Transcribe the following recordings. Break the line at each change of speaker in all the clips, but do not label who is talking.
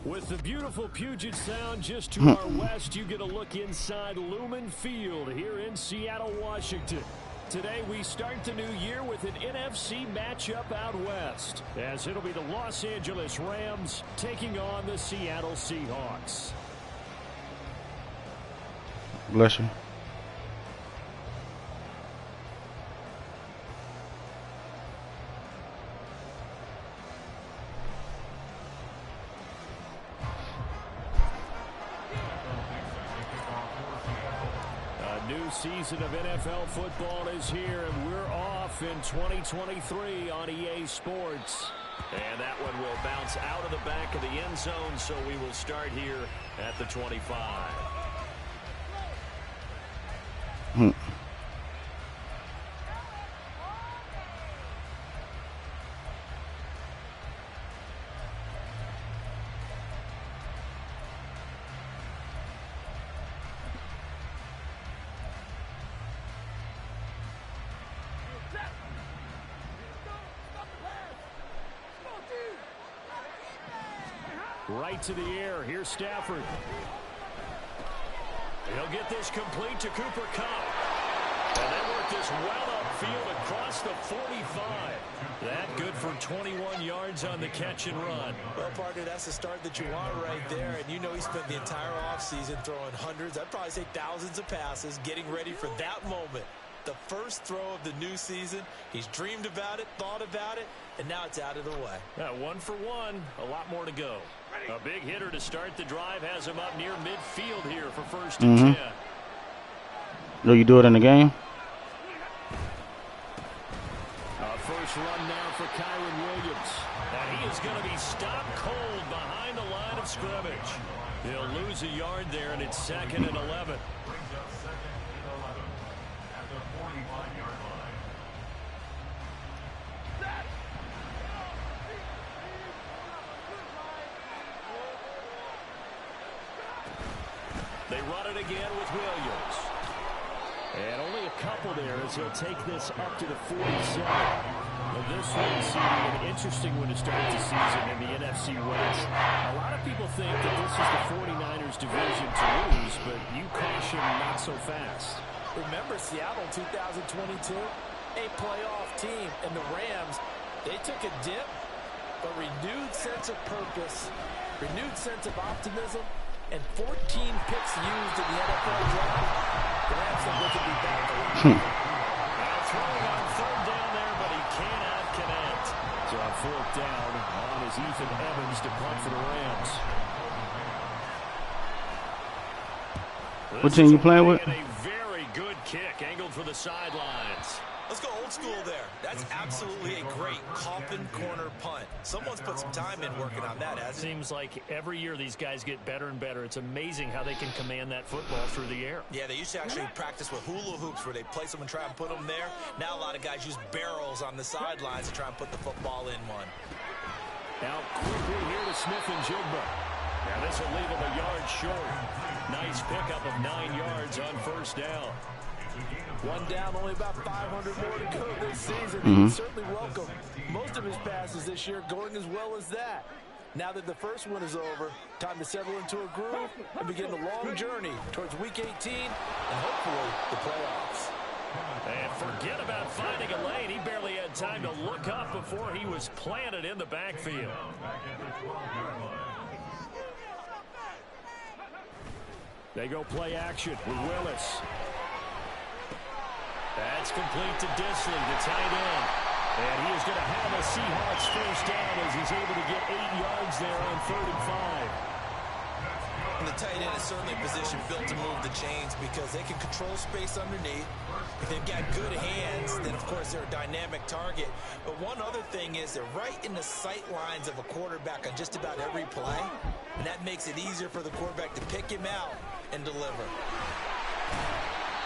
With the beautiful Puget Sound just to our west, you get a look inside Lumen Field here in Seattle, Washington. Today we start the new year with an NFC matchup out west, as it'll be the Los Angeles Rams taking on the Seattle Seahawks.
Bless you.
Season of NFL football is here, and we're off in 2023 on EA Sports. And that one will bounce out of the back of the end zone, so we will start here at the 25. Right to the air. Here's Stafford. He'll get this complete to Cooper Kupp. And they work this well upfield across the 45. That good for 21 yards on the catch and run.
Well, partner, that's the start that you want right there. And you know he spent the entire offseason throwing hundreds, I'd probably say thousands of passes, getting ready for that moment. The first throw of the new season. He's dreamed about it, thought about it, and now it's out of the way.
1 for 1. A lot more to go. A big hitter to start the drive has him up near midfield here for first and 10.
Do you do it in the game?
First run now for Kyron Williams. And he is going to be stopped cold behind the line of scrimmage. He'll lose a yard there, and it's 2nd and 11. They run it again with Williams. And only a couple there as he'll take this up to the 47. Well, this one's an interesting one to start the season in the NFC West. A lot of people think that this is the 49ers division to lose, but you caution not so fast.
Remember Seattle 2022? A playoff team, and the Rams, they took a dip, but renewed sense of purpose, renewed sense of optimism, and 14 picks used in the NFL draft. The Rams think they could be back.
Now throwing on 3rd down there, but he cannot connect. So on 4th down, on is Ethan Evans to punt for the Rams.
What team you playing with?
A very good kick, angled for the sidelines.
Let's go old school there. That's absolutely a great coffin corner punt. Someone's put some time in working on that, hasn't it?
Seems like every year these guys get better and better. It's amazing how they can command that football through the air.
Yeah, they used to actually practice with hula hoops where they place them and try and put them there. Now a lot of guys use barrels on the sidelines to try and put the football in one.
Now quickly here to Smith and Jigba. Now this will leave him a yard short. Nice pickup of 9 yards on 1st down.
One down, only about 500 more to go this season. He certainly welcome most of his passes this year going as well as that. Now that the first one is over, time to settle into a groove and begin the long journey towards Week 18 and hopefully the playoffs.
And forget about finding a lane. He barely had time to look up before he was planted in the backfield. They go play action with Willis. That's complete to Disley, the tight end. And he is going to have a Seahawks first down as he's able to get 8 yards there on 3rd and 5.
And the tight end is certainly a position built to move the chains because they can control space underneath. If they've got good hands, then of course they're a dynamic target. But one other thing is they're right in the sight lines of a quarterback on just about every play. And that makes it easier for the quarterback to pick him out and deliver.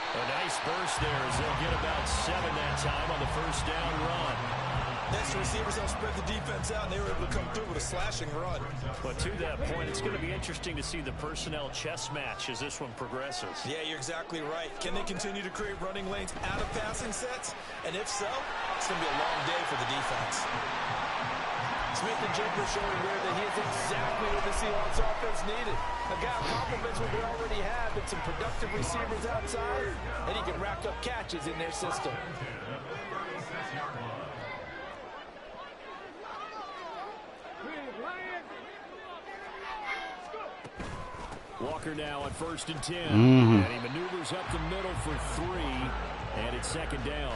A nice burst there as they'll get about 7 that time on the first down run.
Next, receivers help spread the defense out, and they were able to come through with a slashing run.
But to that point, it's going to be interesting to see the personnel chess match as this one progresses.
Yeah, you're exactly right. Can they continue to create running lanes out of passing sets? And if so, it's going to be a long day for the defense. Smith and Jigba showing there that he is exactly what the Seahawks offense needed. A guy who complements what they already have and some productive receivers outside, and he can rack up catches in their system.
Walker now on 1st and 10. And he maneuvers up the middle for 3, and it's 2nd down.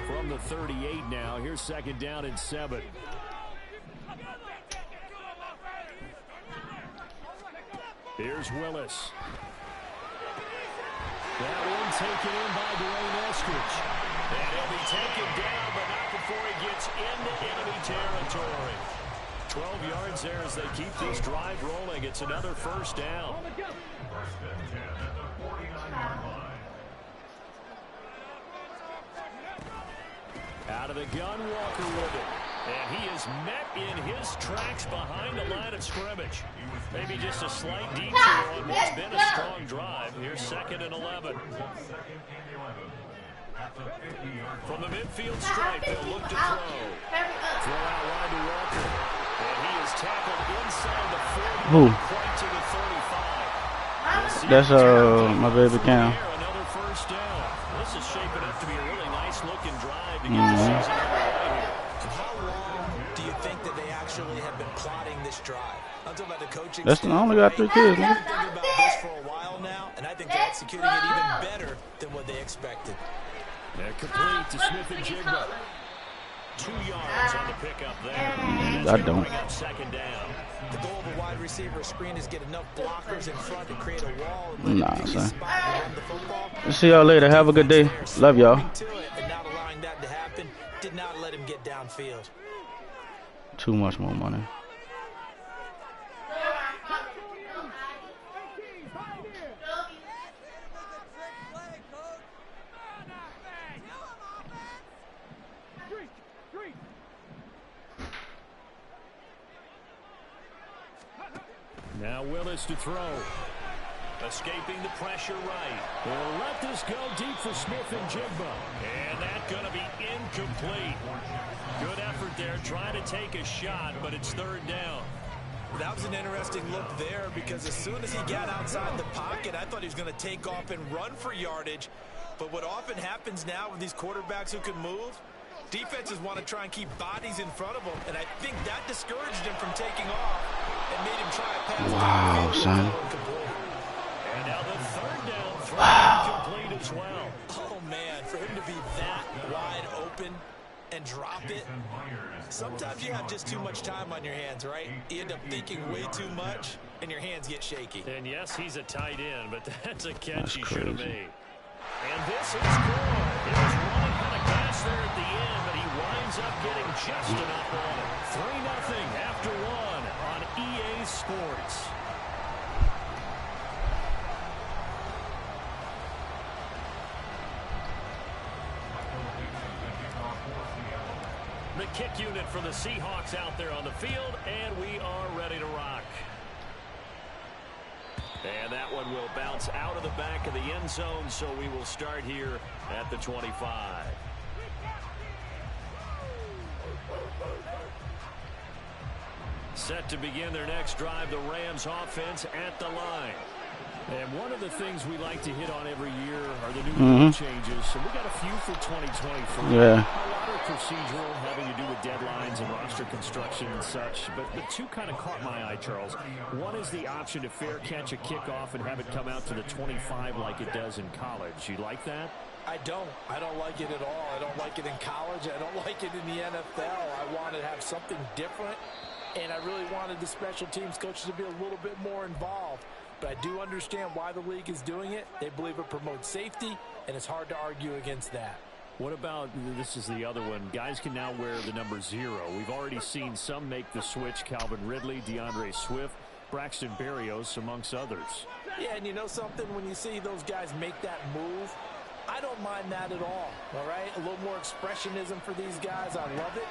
From the 38 now, here's 2nd down and 7. Here's Willis. That one taken in by Dwayne Eskridge. And he'll be taken down, but not before he gets into enemy territory. 12 yards there as they keep this drive rolling. It's another 1st down. Out of the gun, Walker with it. And he is met in his tracks behind the line of scrimmage. Maybe just a slight detour on what's been a strong drive. Here's 2nd and 11. From the midfield stripe, they'll look to throw. Throw out wide to Walker. And he is tackled inside the 40, quite to the 35.
That's my baby Cam.
Another 1st down. This is shaping up to be a really nice-looking drive to get the season underway here.
How long do you think that they actually have been plotting this drive? I'm talking about the coaching.
That's I only got 3 kids, man.
They've been thinking about this for a while now, and I think they're executing it even better than what they expected.
They're complete to Smith and Jigba. 2 yards on the pickup there.
I don't.
Bring up 2nd down.
The goal of a wide receiver screen is get enough blockers in front to create a wall. And
nah, son. See y'all later. Have a good day. Love y'all.
And not allowing that to happen did not let him get downfield.
Too much more money.
Now Willis to throw. Escaping the pressure right. They'll let this go deep for Smith and Jigba. And that's going to be incomplete. Good effort there, trying to take a shot, but it's 3rd down.
That was an interesting look there because as soon as he got outside the pocket, I thought he was going to take off and run for yardage. But what often happens now with these quarterbacks who can move, defenses want to try and keep bodies in front of them, and I think that discouraged him from taking off and made him try a pass.
Wow, son.
And now the 3rd down throw incomplete as well.
Oh, man, for him to be that wide open and drop it. Sometimes you have just too much time on your hands, right? You end up thinking way too much, and your hands get shaky.
And yes, he's a tight end, but that's a catch he should have made. And this is good. It was running out of gas there at the end, but he winds up getting just enough on it. 3-0 after 1 on EA Sports. The kick unit for the Seahawks out there on the field, and we are ready to rock. And that one will bounce out of the back of the end zone, so we will start here at the 25. Set to begin their next drive, the Rams offense at the line. And one of the things we like to hit on every year are the new rule changes. So we got a few for 2024.
Yeah.
A lot are procedural, having to do with deadlines and roster construction and such. But the two kind of caught my eye, Charles. One is the option to fair catch a kickoff and have it come out to the 25 like it does in college. You like that?
I don't like it at all. I don't like it in college. I don't like it in the NFL. I want to have something different, and I really wanted the special teams coaches to be a little bit more involved. But I do understand why the league is doing it. They believe it promotes safety, and it's hard to argue against that.
What about, this is the other one, guys can now wear the number 0. We've already seen some make the switch, Calvin Ridley, DeAndre Swift, Braxton Berrios, amongst others.
Yeah, and you know something? When you see those guys make that move, I don't mind that at all right? A little more expressionism for these guys. I love it.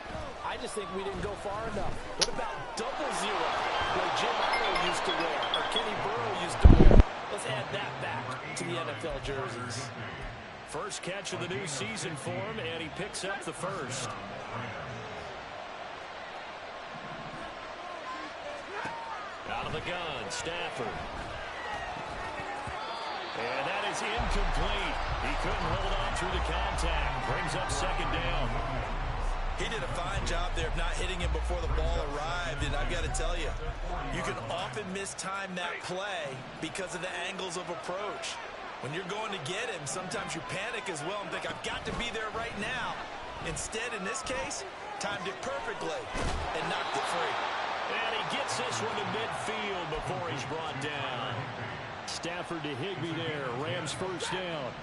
I just think we didn't go far enough. What about double 0, like Jim Otto used to wear, or Kenny Burrow used to wear? Let's add add that back to the NFL jerseys.
First catch of the new season for him, and he picks up the first. Out of the gun, Stafford. And that is incomplete. He couldn't hold on through the contact. Brings up second down.
He did a fine job there of not hitting him before the ball arrived, and I've got to tell you, you can often mistime that play because of the angles of approach. When you're going to get him, sometimes you panic as well and think, I've got to be there right now. Instead, in this case, timed it perfectly and knocked it free.
And he gets this one to midfield before he's brought down. Stafford to Higbee there. Rams first down.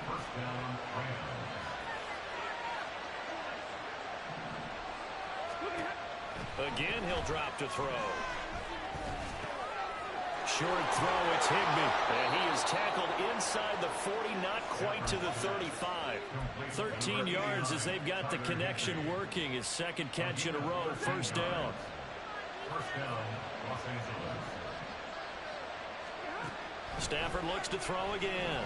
Again, he'll drop to throw. Short throw, it's Higbee. And he is tackled inside the 40, not quite to the 35. 13 yards as they've got the connection working. His second catch in a row, first down. Stafford looks to throw again.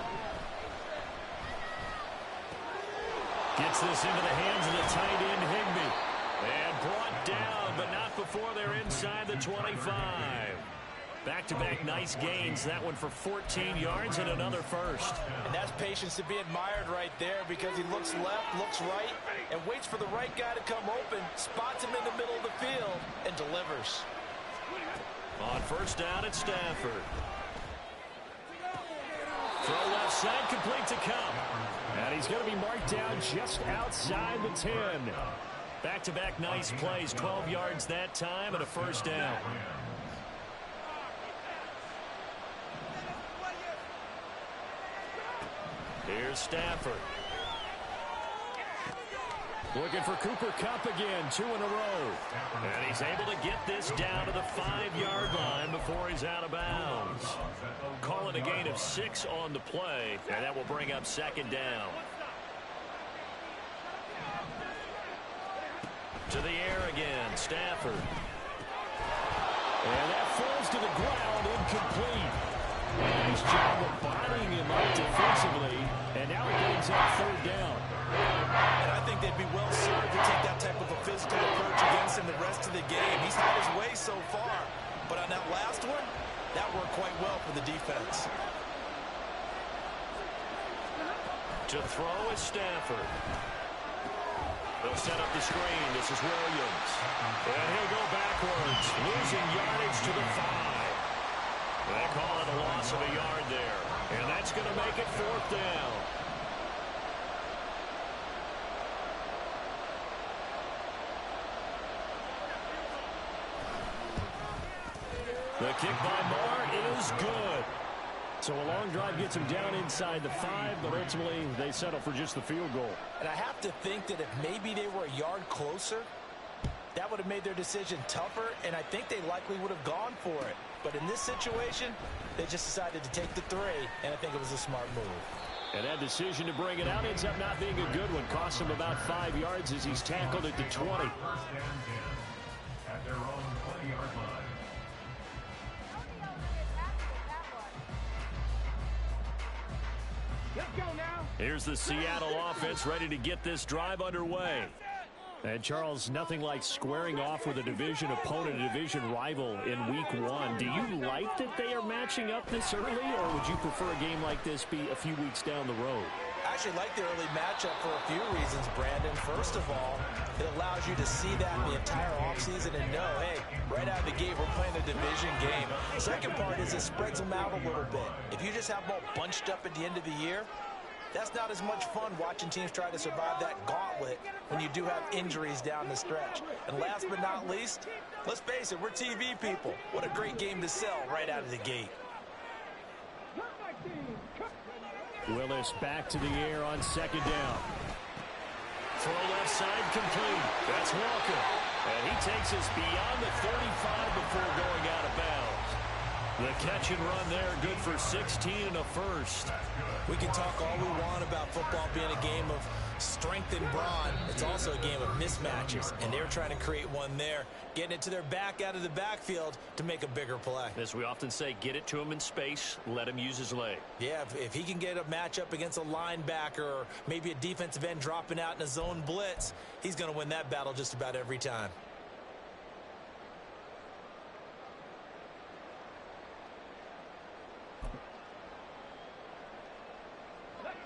Gets this into the hands of the tight end, Higbee. And brought down, but not before they're inside the 25. Back-to-back nice gains. That one for 14 yards and another first.
And that's patience to be admired right there because he looks left, looks right, and waits for the right guy to come open, spots him in the middle of the field, and delivers.
On first down, it's Stafford. Throw left side, complete to Cup. And he's going to be marked down just outside the 10. Back-to-back nice plays, 12 yards that time and a first down. Here's Stafford. Looking for Cooper Kupp again, 2 in a row. And he's able to get this down to the 5-yard line before he's out of bounds. Call it a gain of 6 on the play, and that will bring up second down. To the air again, Stafford. And that falls to the ground, incomplete. Nice job of bodying him up defensively, and now he brings up third down.
And I think they'd be well served to take that type of a physical approach against him the rest of the game. He's had his way so far, but on that last one, that worked quite well for the defense.
To throw is Stafford. They'll set up the screen. This is Williams. And he'll go backwards, losing yardage to the 5. They call it a loss of a yard there. And that's going to make it fourth down. The kick by Moore is good. So a long drive gets him down inside the 5, but ultimately they settle for just the field goal.
And I have to think that if maybe they were a yard closer, that would have made their decision tougher, and I think they likely would have gone for it. But in this situation, they just decided to take the 3, and I think it was a smart move.
And that decision to bring it out ends up not being a good one. Costs him about 5 yards as he's tackled at the 20.
At their own 20-yard line.
Here's the Seattle offense ready to get this drive underway. And, Charles, nothing like squaring off with a division opponent, a division rival in week 1. Do you like that they are matching up this early, or would you prefer a game like this be a few weeks down the road?
I actually like the early matchup for a few reasons, Brandon. First of all, it allows you to see that the entire offseason and know, hey, right out of the gate, we're playing a division game. Second part is it spreads them out a little bit. If you just have them all bunched up at the end of the year, that's not as much fun watching teams try to survive that gauntlet when you do have injuries down the stretch. And last but not least, let's face it, we're TV people. What a great game to sell right out of the gate.
Willis back to the air on second down. Throw left side complete. That's Walker. And he takes us beyond the 35 before going out of bounds. The catch and run there, good for 16 and a first.
We can talk all we want about football being a game of strength and brawn. It's also a game of mismatches, and they're trying to create one there, getting it to their back out of the backfield to make a bigger play.
As we often say, get it to him in space, let him use his leg.
Yeah, if he can get a matchup against a linebacker or maybe a defensive end dropping out in a zone blitz, he's going to win that battle just about every time.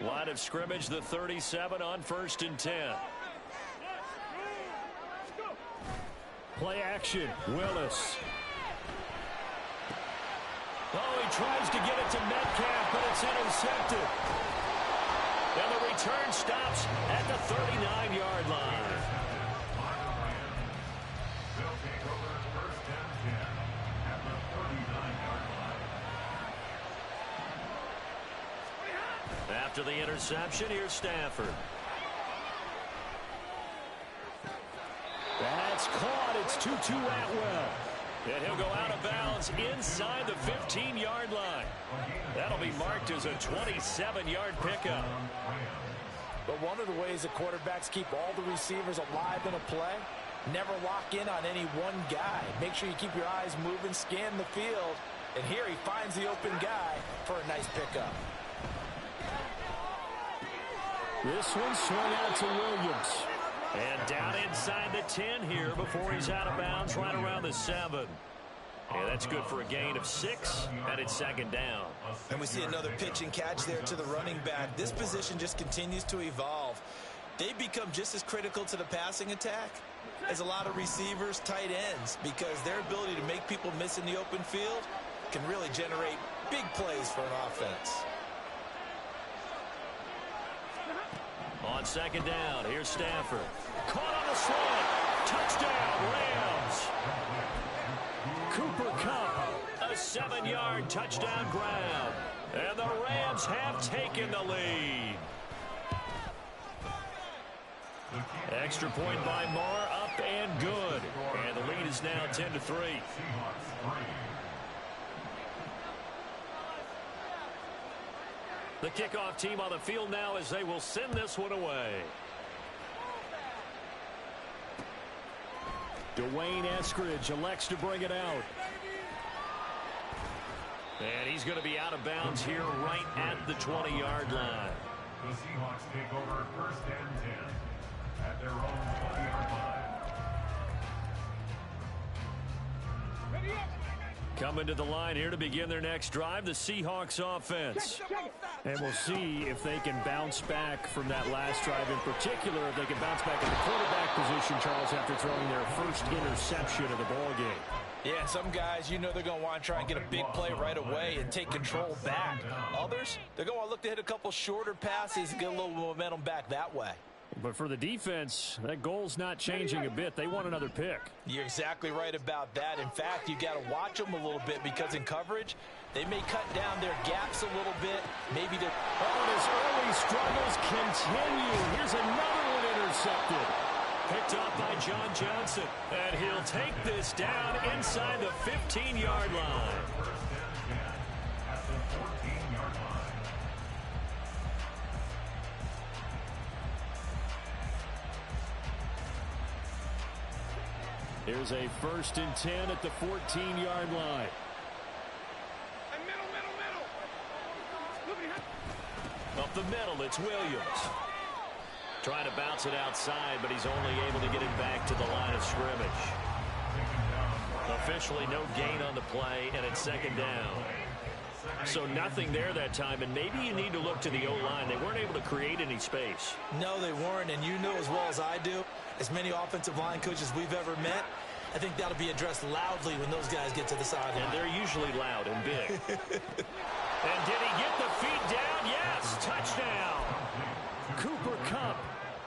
Line of scrimmage, the 37 on 1st and 10. Play action, Willis. Oh, he tries to get it to Metcalf, but it's intercepted. And the return stops at the 39-yard line. After the interception, here's Stafford. That's caught. It's Tutu Atwell. And he'll go out of bounds inside the 15-yard line. That'll be marked as a 27-yard pickup.
But one of the ways that quarterbacks keep all the receivers alive in a play, never lock in on any one guy. Make sure you keep your eyes moving, scan the field. And here he finds the open guy for a nice pickup.
This one swung out to Williams. And down inside the 10 here before he's out of bounds right around the 7. Yeah, that's good for a gain of 6, and it's 2nd down.
And we see another pitch and catch there to the running back. This position just continues to evolve. They become just as critical to the passing attack as a lot of receivers, tight ends, because their ability to make people miss in the open field can really generate big plays for an offense.
On 2nd down, here's Stafford. Caught on the slant. Touchdown, Rams. Cooper Kupp, a 7-yard touchdown grab. And the Rams have taken the lead. Extra point by Moore, up and good. And the lead is now 10-3. The kickoff team on the field now as they will send this one away. Dwayne Eskridge elects to bring it out. And he's going to be out of bounds here right at the 20-yard line.
The Seahawks take over 1st and 10 at their own 20-yard line.
Coming to the line here to begin their next drive, the Seahawks offense. And we'll see if they can bounce back from that last drive, in particular if they can bounce back in the quarterback position, Charles, after throwing their first interception of the ballgame.
Yeah, some guys, you know they're going to want to try and get a big play right away and take control back. Others, they're going to want to look to hit a couple shorter passes and get a little momentum back that way.
But for the defense, that goal's not changing a bit. They want another pick.
You're exactly right about that. In fact, you've got to watch them a little bit because in coverage, they may cut down their gaps a little bit. Maybe to...
Oh, and his early struggles continue. Here's another one intercepted. Picked off by John Johnson. And he'll take this down inside the 15-yard line. Here's a 1st and 10 at the 14-yard line. Up the middle, it's Williams. Trying to bounce it outside, but he's only able to get it back to the line of scrimmage. Officially no gain on the play, and it's 2nd down. So nothing there that time, and maybe you need to look to the O-line. They weren't able to create any space.
No, they weren't, and you know as well as I do, as many offensive line coaches we've ever met, I think that'll be addressed loudly when those guys get to the sideline.
And they're usually loud and big. And did he get the feet down? Yes, touchdown. Cooper Kupp,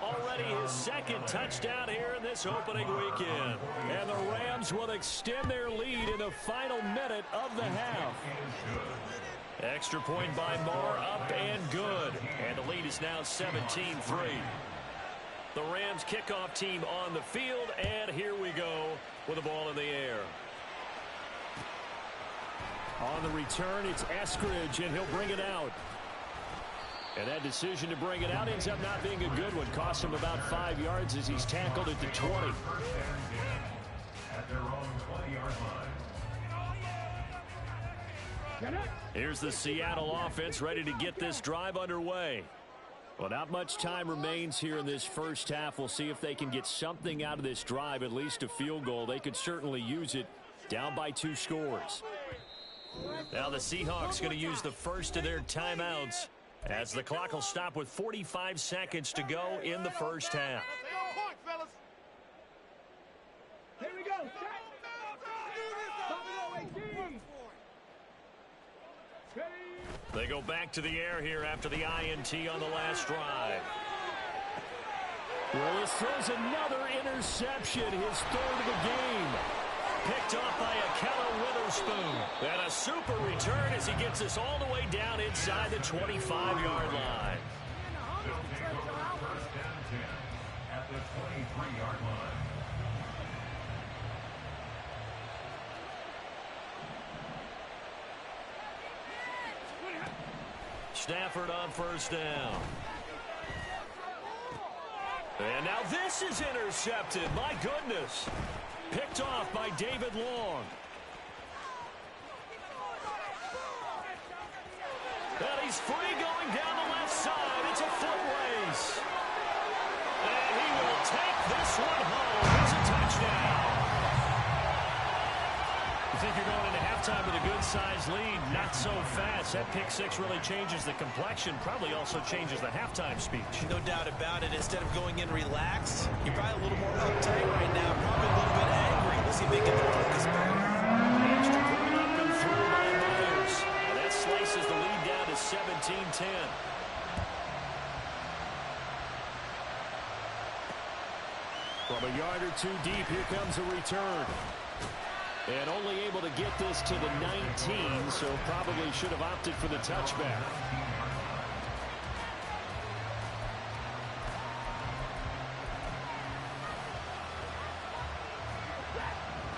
already his 2nd touchdown here in this opening weekend. And the Rams will extend their lead in the final minute of the half. Extra point by Moore, up and good. And the lead is now 17-3. The Rams kickoff team on the field, and here we go with the ball in the air. On the return, it's Eskridge, and he'll bring it out. And that decision to bring it out ends up not being a good one. Cost him about 5 yards as he's tackled at the 20.
At their own 20-yard line.
Here's the Seattle offense ready to get this drive underway. Well, not much time remains here in this first half. We'll see if they can get something out of this drive, at least a field goal. They could certainly use it, down by 2 scores. Now the Seahawks going to use the first of their timeouts, as the clock will stop with 45 seconds to go in the first half.
Here we go.
They go back to the air here after the INT on the last drive. Willis throws another interception, his 3rd of the game. Picked off by Akello Witherspoon. And a super return as he gets us all the way down inside the 25-yard line.
They'll take over first and 10 at the 23-yard line.
Stafford on first down. And now this is intercepted. My goodness. Picked off by David Long. And he's free going down the left side. It's a foot race. And he will take this one home. It's a touchdown. You think you're going into halftime with a good-sized lead? Not so fast. That pick six really changes the complexion. Probably also changes the halftime speech.
No doubt about it. Instead of going in relaxed, you're probably a little more uptight right now. Probably a little bit angry. We'll see if they get the focus back.
Extra point up and through by Myers. And that slices the lead down to 17-10. From a yard or 2 deep, here comes a return. And only able to get this to the 19, so probably should have opted for the touchback.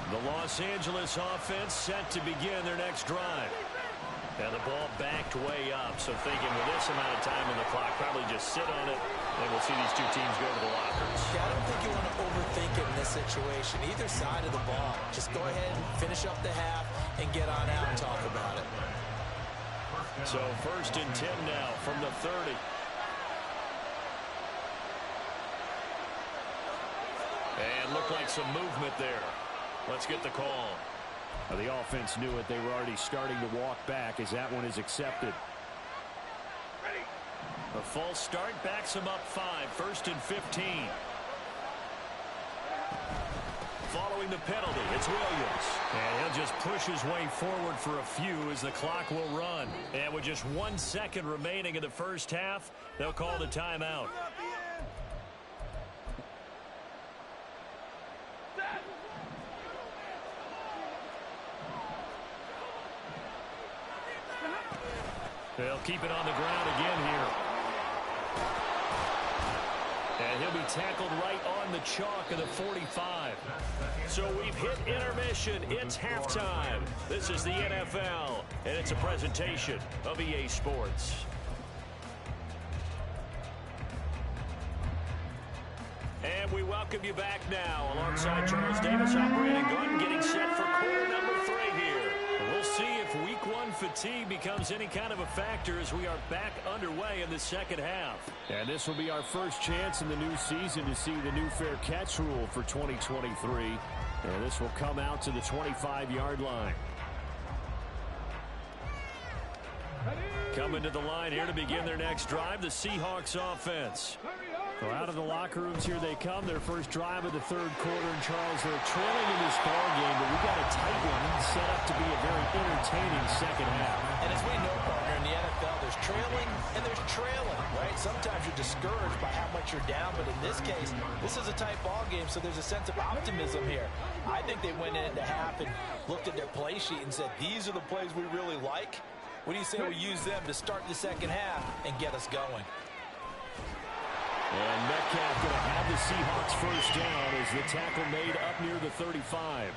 The Los Angeles offense set to begin their next drive. And the ball backed way up, so thinking with this amount of time on the clock, probably just sit on it, and we'll see these two teams go to the lockers.
Yeah, I don't think you want to overthink it in this situation. Either side of the ball. Just go ahead and finish up the half and get on out and talk about it.
So 1st and 10 now from the 30. And looked like some movement there. Let's get the call. Well, the offense knew it. They were already starting to walk back as that one is accepted. A false start backs him up 5. 1st and 15. Following the penalty, it's Williams. And he'll just push his way forward for a few as the clock will run. And with just 1 second remaining in the first half, they'll call the timeout. They'll keep it on the ground again here. And he'll be tackled right on the chalk of the 45. So we've hit intermission. It's halftime. This is the NFL, and it's a presentation of EA Sports. And we welcome you back now. Alongside Charles Davis, I'm Brandon Gordon, getting set for quarter number 3 here. We'll see if week 1 fatigue becomes any kind of a factor as we are back underway in the second half. And this will be our first chance in the new season to see the new fair catch rule for 2023. And this will come out to the 25-yard line. Coming to the line here to begin their next drive, the Seahawks offense. Well, out of the locker rooms here they come. Their first drive of the 3rd quarter. And Charles, they're trailing in this ball game, but we got a tight one set up to be a very entertaining second half.
And as we know, partner, in the NFL, there's trailing and there's trailing, right? Sometimes you're discouraged by how much you're down, but in this case, this is a tight ball game, so there's a sense of optimism here. I think they went into half and looked at their play sheet and said, these are the plays we really like. What do you say we use them to start the second half and get us going?
And Metcalf going to have the Seahawks first down as the tackle made up near the 35.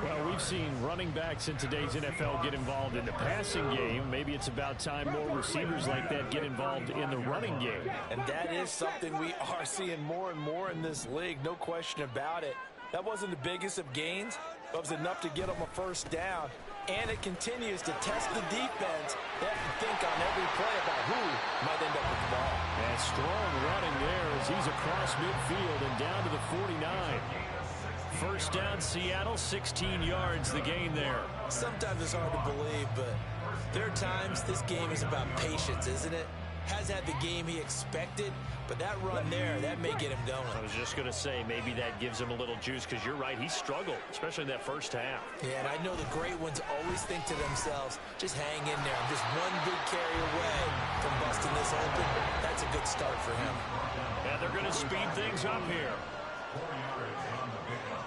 Well, we've seen running backs in today's NFL get involved in the passing game. Maybe it's about time more receivers like that get involved in the running game.
And that is something we are seeing more and more in this league, no question about it. That wasn't the biggest of gains, but it was enough to get them a first down. And it continues to test the defense. They have to think on every play about who might end up with the ball.
And strong running there as he's across midfield and down to the 49. First down, Seattle, 16 yards, the gain there.
Sometimes it's hard to believe, but there are times this game is about patience, isn't it? Has had the game he expected, but that run there, that may get him going.
I was just going to say, maybe that gives him a little juice, because you're right, he struggled, especially in that first half.
Yeah, and I know the great ones always think to themselves, just hang in there. Just one big carry away from busting this open. That's a good start for him.
And they're going to speed things up here.
4 yards on the pickup.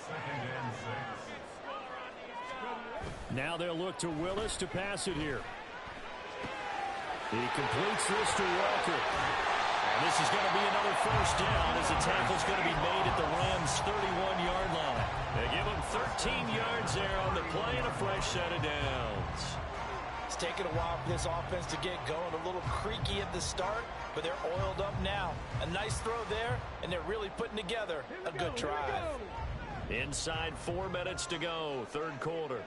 Second and 6.
Now they'll look to Willis to pass it here. He completes this to Walker. And this is going to be another first down as the tackle's going to be made at the Rams' 31-yard line. They give him 13 yards there on the play and a fresh set of downs.
It's taken a while for this offense to get going. A little creaky at the start, but they're oiled up now. A nice throw there, and they're really putting together a good drive.
Inside 4 minutes to go, third quarter.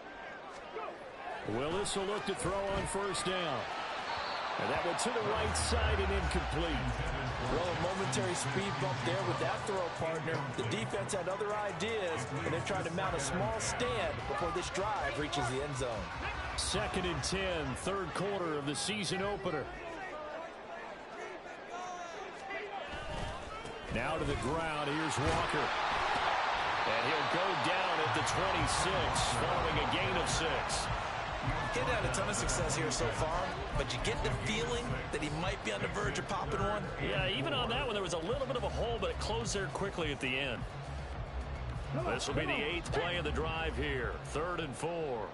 Willis will look to throw on first down. And that went to the right side and incomplete.
Well, a momentary speed bump there with that throw partner. The defense had other ideas, and they're trying to mount a small stand before this drive reaches the end zone.
Second and 10, third quarter of the season opener. Now to the ground, here's Walker. And he'll go down at the 26, following a gain of 6.
He's had a ton of success here so far, but you get the feeling that he might be on the verge of popping one.
Yeah, even on that one, there was a little bit of a hole, but it closed there quickly at the end. This will be the 8th play of the drive here, 3rd and 4. Able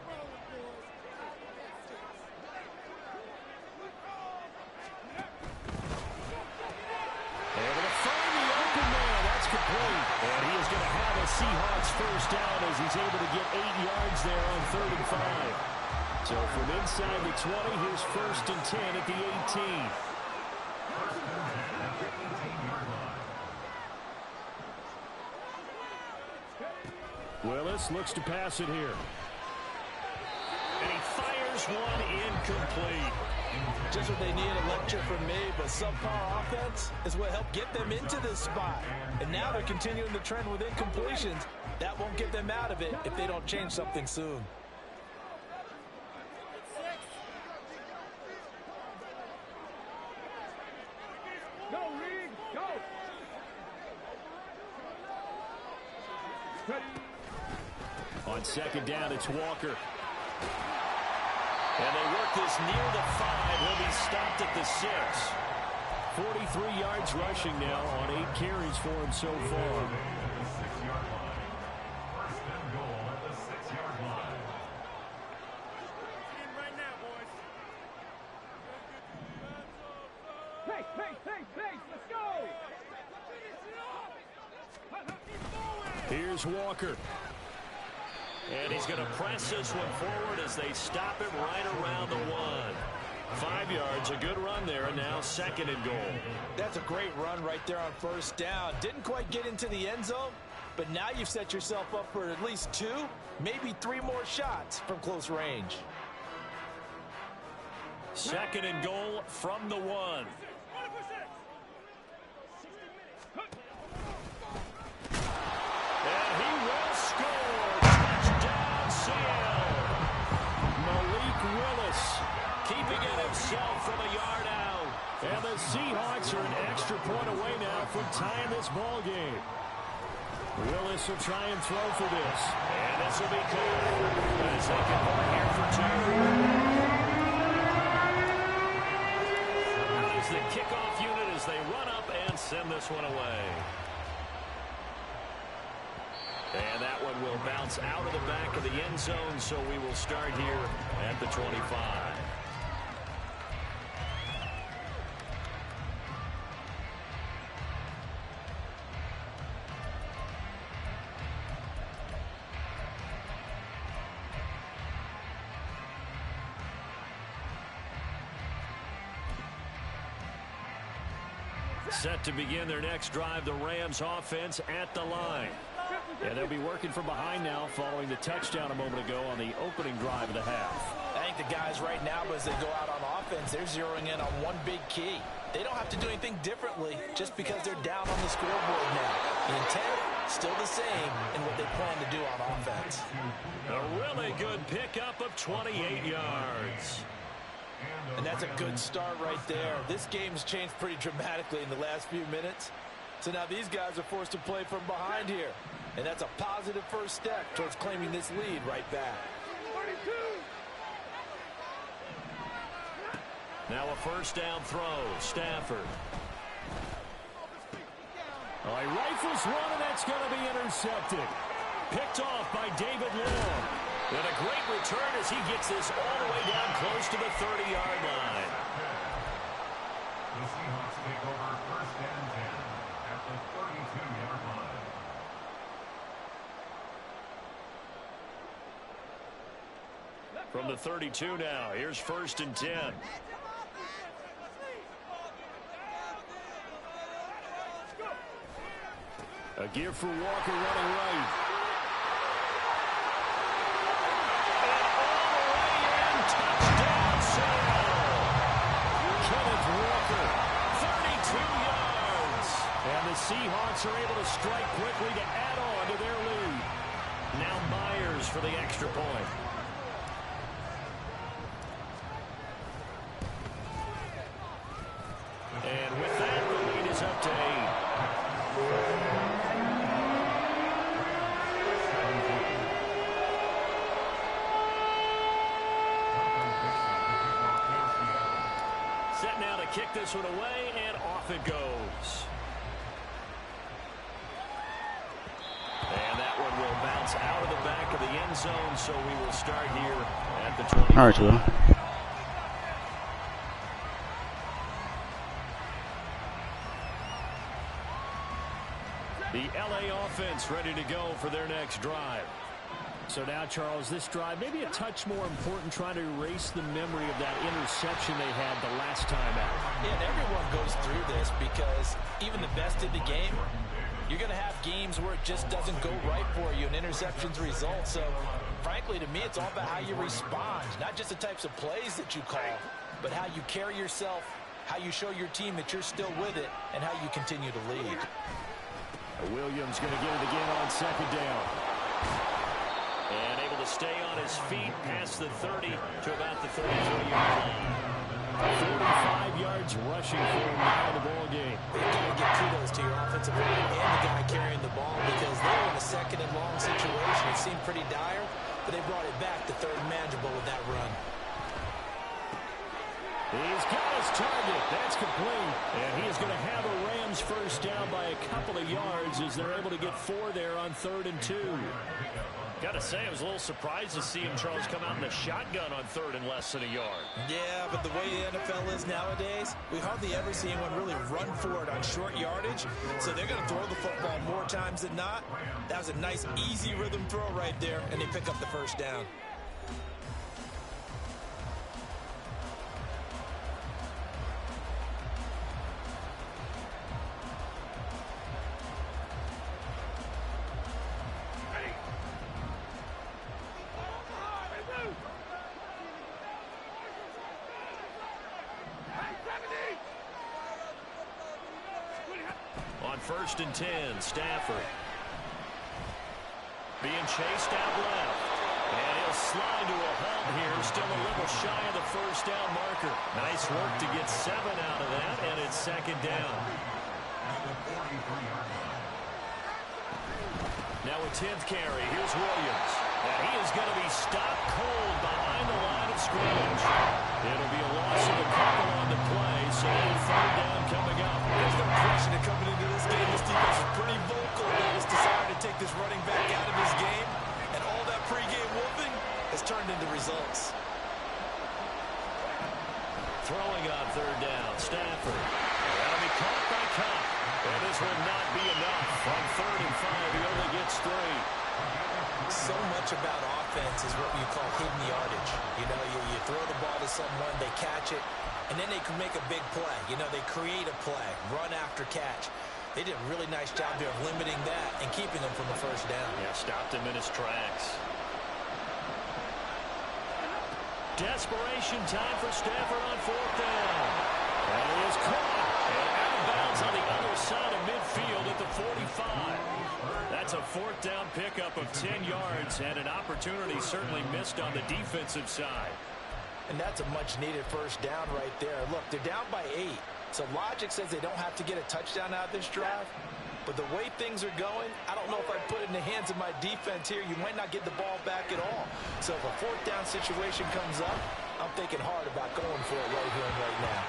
to find the open man. That's complete. And he is going to have a Seahawks first down as he's able to get 8 yards there on 3rd and 5. So from inside the 20, here's 1st and 10 at the 18. Willis looks to pass it here. And he fires one incomplete.
Just what they need, a lecture from me, but subpar offense is what helped get them into this spot. And now they're continuing the trend with incompletions. That won't get them out of it if they don't change something soon.
On second down, it's Walker. And they work this near the 5. He'll be stopped at the 6. 43 yards rushing now on 8 carries for him so far.
First and goal at the 6-yard line.
Let's go!
Here's Walker. And he's going to press this one forward as they stop him right around the 1. 5 yards, a good run there, and now 2nd and goal.
That's a great run right there on first down. Didn't quite get into the end zone, but now you've set yourself up for at least 2, maybe 3 more shots from close range.
2nd and goal from the 1. And he will score. Touchdown, Seattle. Malik Willis keeping it himself from a yard out. And the Seahawks are an extra point away now from tying this ball game. Willis will try and throw for this. And this will be caught as they convert here for 2. As the kickoff unit as they run up and send this one away. And that one will bounce out of the back of the end zone, so we will start here at the 25. Set to begin their next drive, the Rams offense at the line. And they'll be working from behind now following the touchdown a moment ago on the opening drive of the half.
I think the guys right now, as they go out on offense, they're zeroing in on one big key. They don't have to do anything differently just because they're down on the scoreboard now. The intent, still the same in what they plan to do on offense.
A really good pickup of 28 yards.
And that's a good start right there. This game's changed pretty dramatically in the last few minutes. So now these guys are forced to play from behind here. And that's a positive first step towards claiming this lead right back.
Now a first down throw. Stafford. Oh, he rifles one, and that's going to be intercepted. Picked off by David Long. And a great return as he gets this all the way down close to the 30-yard line.
The Seahawks take over first and 10 at the 32-yard line.
From the 32 now, here's first and 10. A give for Walker running right. And all the way in, touchdown Seattle. Kenneth Walker, 32 yards. And the Seahawks are able to strike quickly to add on to their lead. Now Myers for the extra point. And with that, the lead is up to 8. Set now to kick this one away, and off it goes. And that one will bounce out of the back of the end zone, so we will start here at the 20.
All right, Will.
The LA offense ready to go for their next drive. So now, Charles, this drive maybe a touch more important, trying to erase the memory of that interception they had the last time out.
Yeah, and everyone goes through this because even the best in the game, you're going to have games where it just doesn't go right for you and interceptions result. So, frankly, to me, it's all about how you respond, not just the types of plays that you call, but how you carry yourself, how you show your team that you're still with it, and how you continue to lead.
Williams going to get it again on second down. And able to stay on his feet past the 30 to about the 33-yard line. 45 yards rushing for him now in the ball game.
You've got to give kudos to your offensive line and the guy carrying the ball because they were in a second and long situation. It seemed pretty dire, but they brought it back to third and manageable with that run.
He's got his target. That's complete. And he is going to have a Rams first down by a couple of yards as they're able to get 4 there on 3rd and 2. Got to say, I was a little surprised to see him, Charles, come out in the shotgun on 3rd and less than a yard.
Yeah, but the way the NFL is nowadays, we hardly ever see anyone really run for it on short yardage. So they're going to throw the football more times than not. That was a nice, easy rhythm throw right there, and they pick up the first down.
On 1st and 10, Stafford. Being chased out left. And he'll slide to a halt here. Still a little shy of the first down marker. Nice work to get 7 out of that, and it's second down. Now a 10th carry. Here's Williams. And he is going to be stopped cold behind the line of scrimmage. It'll be a loss of a couple on the play, so third down coming up.
There's no question that coming into this game, this defense is pretty vocal about his desire to take this running back out of his game, and all that pregame whooping has turned into results.
Throwing on 3rd down, Stafford. That'll be caught by Cup. And this will not be enough. On 3rd and 5, he only gets 3.
So much about offense is what you call hidden yardage. You know, you throw the ball to someone, they catch it, and then they can make a big play. You know, they create a play, run after catch. They did a really nice job there of limiting that and keeping him from a first down.
Yeah, stopped him in his tracks. Desperation time for Stafford on fourth down. And he is caught and out of bounds on the other side of midfield at the 45. That's a fourth down pickup of 10 yards and an opportunity certainly missed on the defensive side.
And that's a much-needed first down right there. Look, they're down by 8. So logic says they don't have to get a touchdown out of this drive. But the way things are going, I don't know if I'd put it in the hands of my defense here. You might not get the ball back at all. So if a fourth down situation comes up, I'm thinking hard about going for it right here and right now.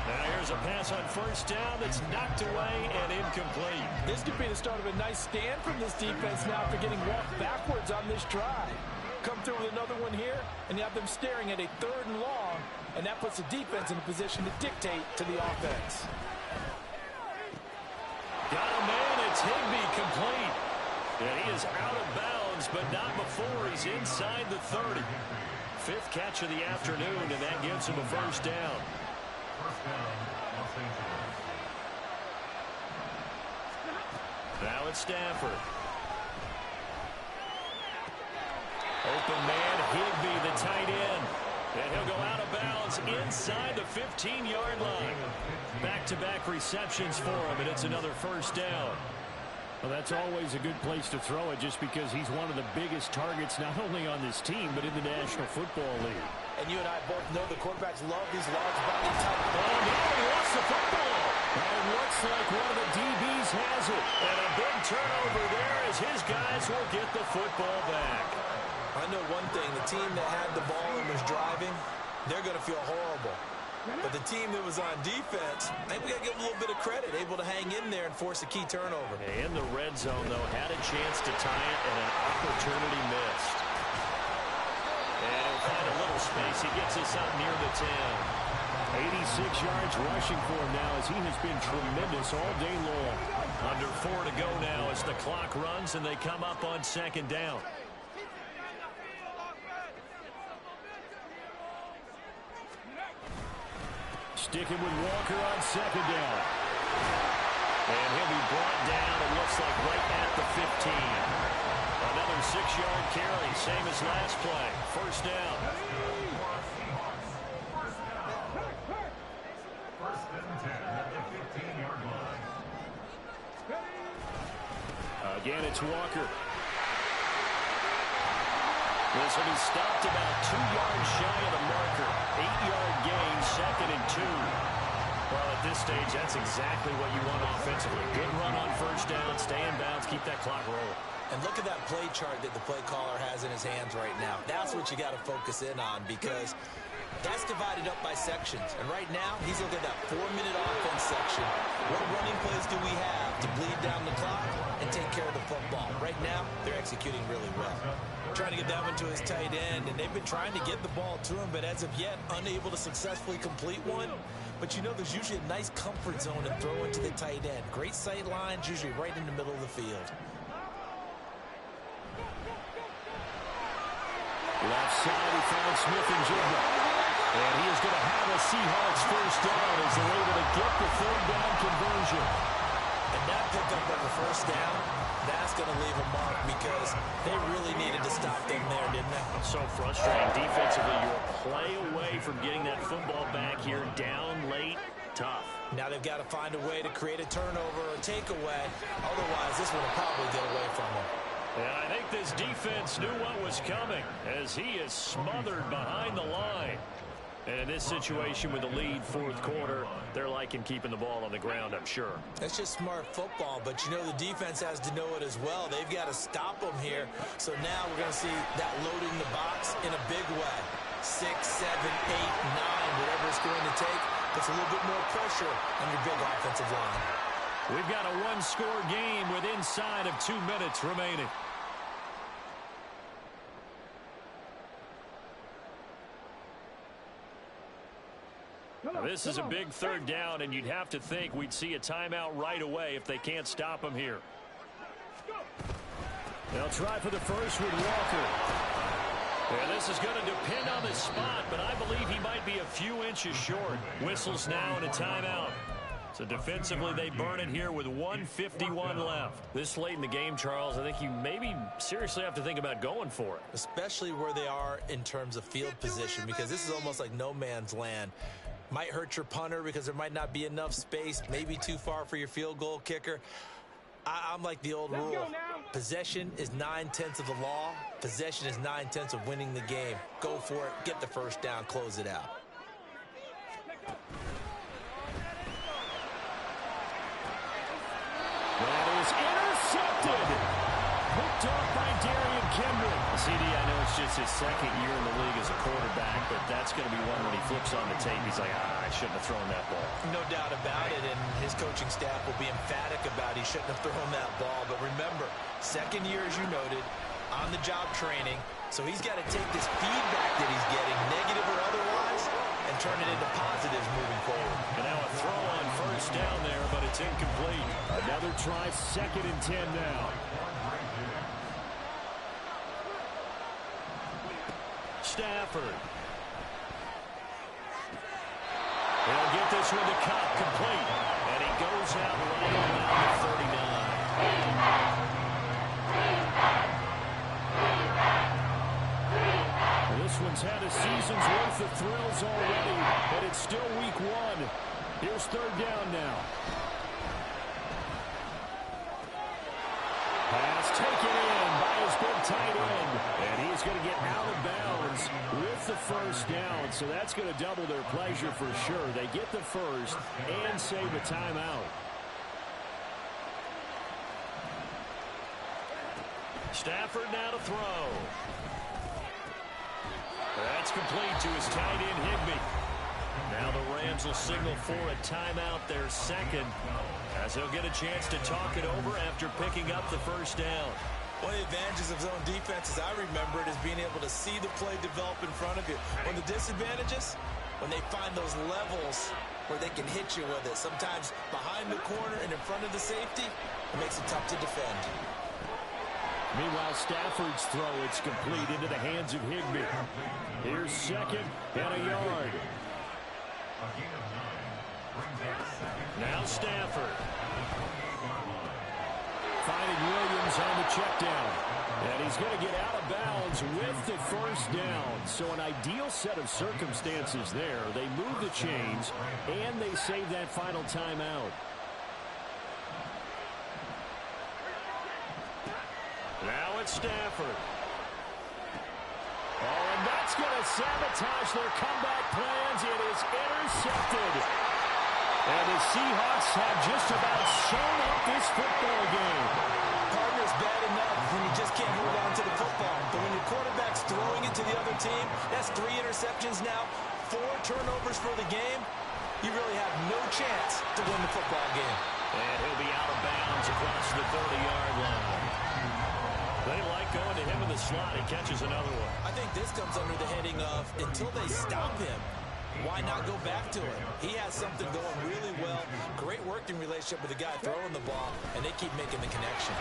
Now here's a pass on first down that's knocked away and incomplete.
This could be the start of a nice stand from this defense now after getting walked backwards on this drive. Come through with another one here, and you have them staring at a 3rd and long, and that puts the defense in a position to dictate to the offense.
Got a man, it's Higbee complete. And he is out of bounds, but not before he's inside the 30. 5th catch of the afternoon, and that gives him a first down.
First down, Los Angeles.
Now it's Stafford. Open man, Higbee, the tight end. And he'll go out of bounds inside the 15-yard line. Back-to-back receptions for him, and it's another first down. Well, that's always a good place to throw it just because he's one of the biggest targets not only on this team but in the National Football League.
And you and I both know the quarterbacks love these large body type.
Oh, no, he lost the football. And it looks like one of the DBs has it. And a big turnover there as his guys will get the football back.
I know one thing, the team that had the ball and was driving, they're going to feel horrible. But the team that was on defense, I think we got to give them a little bit of credit, able to hang in there and force a key turnover.
In the red zone, though, had a chance to tie it and an opportunity missed. And he'll find a little space. He gets us up near the 10. 86 yards rushing for him now as he has been tremendous all day long. Under 4 to go now as the clock runs and they come up on 2nd down. Sticking with Walker on 2nd down. And he'll be brought down, it looks like right at the 15. Another 6-yard carry, same as last play. First down.
First and 10 at the 15-yard line.
Again, it's Walker. This will be stopped about 2 yards shy of the marker. 8-yard gain, 2nd and 2. Well, at this stage, that's exactly what you want offensively. Good run on first down, stay in bounds, keep that clock rolling.
And look at that play chart that the play caller has in his hands right now. That's what you got to focus in on because that's divided up by sections. And right now, he's looking at that 4-minute offense section. What running plays do we have to bleed down the clock and take care of the football? Right now, they're executing really well. Trying to get that one to his tight end, and they've been trying to get the ball to him, but as of yet, unable to successfully complete one. But you know there's usually a nice comfort zone and throw into the tight end. Great sight lines, usually right in the middle of the field.
Left side, he found Smith-Njigba. And he is going to have a Seahawks first down as they're able to get the 3rd down conversion.
And that pickup of the first down, that's going to leave a mark because they really needed to stop them there, didn't they?
So frustrating. Defensively, you're a play away from getting that football back here. Down late, tough.
Now they've got to find a way to create a turnover or takeaway. Otherwise, this one will probably get away from them.
And I think this defense knew what was coming as he is smothered behind the line. And in this situation with the lead 4th quarter, they're liking keeping the ball on the ground, I'm sure.
That's just smart football, but you know the defense has to know it as well. They've got to stop them here. So now we're going to see that loading the box in a big way. 6, 7, 8, 9, whatever it's going to take, puts a little bit more pressure on your big offensive line.
We've got a 1-score game with inside of 2 minutes remaining. Now, this is a big 3rd down, and you'd have to think we'd see a timeout right away if they can't stop him here. They'll try for the first with Walker. Yeah, this is going to depend on the spot, but I believe he might be a few inches short. Whistles now and a timeout. So defensively, they burn it here with 1:51 left. This late in the game, Charles, I think you maybe seriously have to think about going for it.
Especially where they are in terms of field position, because this is almost like no man's land. Might hurt your punter because there might not be enough space, maybe too far for your field goal kicker. I'm like the old rule. Possession is 9/10 of the law. Possession is 9/10 of winning the game. Go for it. Get the first down. Close it out.
That is intercepted. Hooked off by Darian Kendrick. CD, I know it's just his second year in the league as a quarterback, but that's going to be one when he flips on the tape. He's like, I shouldn't have thrown that ball.
No doubt about it, and his coaching staff will be emphatic about he shouldn't have thrown that ball. But remember, second year, as you noted, on-the-job training, so he's got to take this feedback that he's getting, negative or otherwise, and turn it into positives moving forward.
And now a throw on first down there, but it's incomplete. Another try, 2nd and 10 now. Stafford. He'll get this one to Cobb complete. And he goes out right around the 39. This one's had a season's worth of thrills already, but it's still week 1. Here's 3rd down now. Pass taken in by his big tight end. And he's going to get out of bounds with the first down. So that's going to double their pleasure for sure. They get the first and save a timeout. Stafford now to throw. That's complete to his tight end, Higbee. Now the Rams will signal for a timeout, their second, as he'll get a chance to talk it over after picking up the first down.
One of the advantages of zone defense, as I remember it, is being able to see the play develop in front of you. One of the disadvantages, when they find those levels where they can hit you with it, sometimes behind the corner and in front of the safety, it makes it tough to defend.
Meanwhile, Stafford's throw, it's complete into the hands of Higbee. Here's 2nd and a yard. Now Stafford. Finding Williams on the check down. And he's going to get out of bounds with the first down. So an ideal set of circumstances there. They move the chains, and they save that final timeout. Now it's Stafford. Oh, and that's going to sabotage their comeback plans. It is intercepted. And the Seahawks have just about sewn up this football game.
Partner's bad enough when you just can't hold on to the football. But when your quarterback's throwing it to the other team, that's 3 interceptions now, 4 turnovers for the game. You really have no chance to win the football game.
And he'll be out of bounds across the 30-yard line. They like going to him in the slot. He catches another one.
I think this comes under the heading of until they stop him, why not go back to him? He has something going really well. Great working relationship with the guy throwing the ball, and they keep making the connection.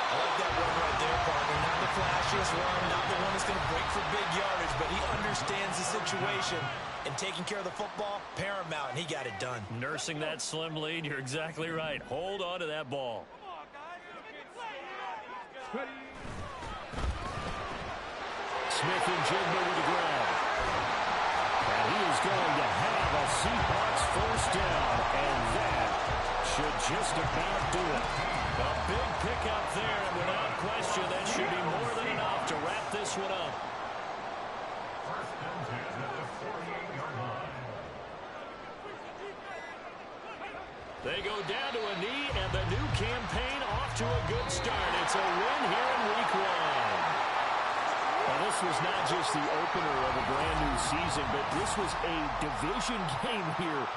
I like that run right there, partner. Not the flashiest run, not the one that's going to break for big yardage, but he understands the situation, and taking care of the football, paramount, and he got it done.
Nursing that slim lead, you're exactly right. Hold on to that ball. Smith and Jigba with the grab. And he is going to have a Seahawks first down, and that should just about do it. A big pickup there, and without question, that should be more than enough to wrap this one up.
First and 10 at the 48-yard line.
They go down to a knee, and the new campaign off to a good start. It's a win here in week 1. Well, this was not just the opener of a brand new season, but this was a division game here.